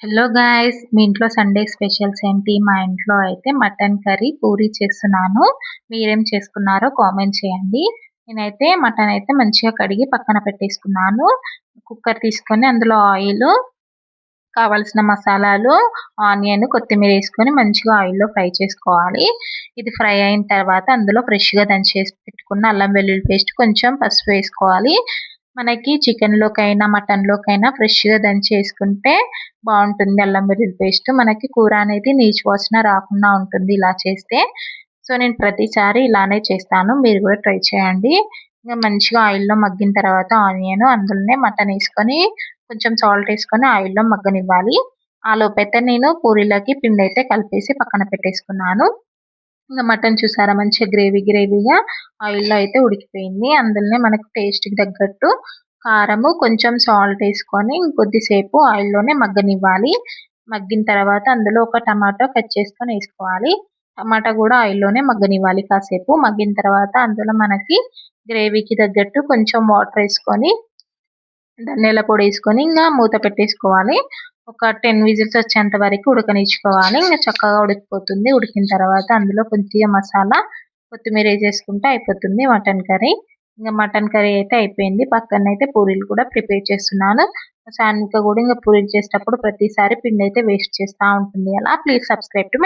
Hello guys, మీ ఇంట్లో Sunday specials ఏంటి? మా ఇంట్లో అయితే మటన్ కర్రీ, పూరి చేస్తున్నాను. మీరేం చేసుకున్నారో కామెంట్ చేయండి. నేనైతే మటన్ అయితే మంచిగా కడిగి పక్కన పెట్టేసుకున్నాను. కుక్కర్ తీసుకొని అందులో ఆయిల్, కావాల్సిన మసాలాలు, ఆనియన్, కొత్తిమీర వేసుకొని మంచిగా ఆయిల్లో ఫ్రై చేసుకోవాలి. ఇది ఫ్రై అయిన తర్వాత అందులో ఫ్రెష్గా దంచేసి పెట్టుకున్న అల్లం వెల్లుల్లి పేస్ట్, కొంచెం పసుపు వేసుకోవాలి. మనకి చికెన్లోకైనా మటన్లోకైనా ఫ్రెష్గా దంచి వేసుకుంటే బాగుంటుంది అల్లం వెల్లుల్లి పేస్ట్. మనకి కూర అనేది నీచు వాసన రాకుండా ఉంటుంది ఇలా చేస్తే. సో నేను ప్రతిసారి ఇలానే చేస్తాను, మీరు కూడా ట్రై చేయండి. ఇంకా మంచిగా ఆయిల్లో మగ్గిన తర్వాత ఆనియన్, అందులోనే మటన్ వేసుకొని కొంచెం సాల్ట్ వేసుకొని ఆయిల్లో మగ్గనివ్వాలి. ఆ లోపైతే నేను పూరీలకి పిండి అయితే కలిపేసి పక్కన పెట్టేసుకున్నాను. ఇంకా మటన్ చూసారా, మంచిగా గ్రేవీగా ఆయిల్లో అయితే ఉడికిపోయింది. అందులోనే మనకు టేస్ట్కి తగ్గట్టు కారము, కొంచెం సాల్ట్ వేసుకొని ఇంకొద్దిసేపు ఆయిల్లోనే మగ్గనివ్వాలి. మగ్గిన తర్వాత అందులో ఒక టమాటో కట్ చేసుకొని వేసుకోవాలి. టమాటా కూడా ఆయిల్లోనే మగ్గనివ్వాలి కాసేపు. మగ్గిన తర్వాత అందులో మనకి గ్రేవీకి తగ్గట్టు కొంచెం వాటర్ వేసుకొని, ధనియాల పొడి వేసుకొని ఇంకా మూత పెట్టేసుకోవాలి. ఒక 10 విజిల్స్ వచ్చేంత వరకు ఉడకనిచ్చుకోవాలి. ఇంకా చక్కగా ఉడికిపోతుంది. ఉడికిన తర్వాత అందులో కొద్దిగా మసాలా, కొత్తిమీర వేసేసుకుంటే అయిపోతుంది మటన్ కర్రీ. ఇంకా మటన్ కర్రీ అయితే అయిపోయింది. పక్కన అయితే పూరీలు కూడా ప్రిపేర్ చేస్తున్నాను. సాన్విక కూడా ఇంకా పూరీలు చేసేటప్పుడు ప్రతిసారి పిండి అయితే వేస్ట్ చేస్తూ ఉంటుంది. అలా ప్లీజ్ సబ్స్క్రైబ్ టు మై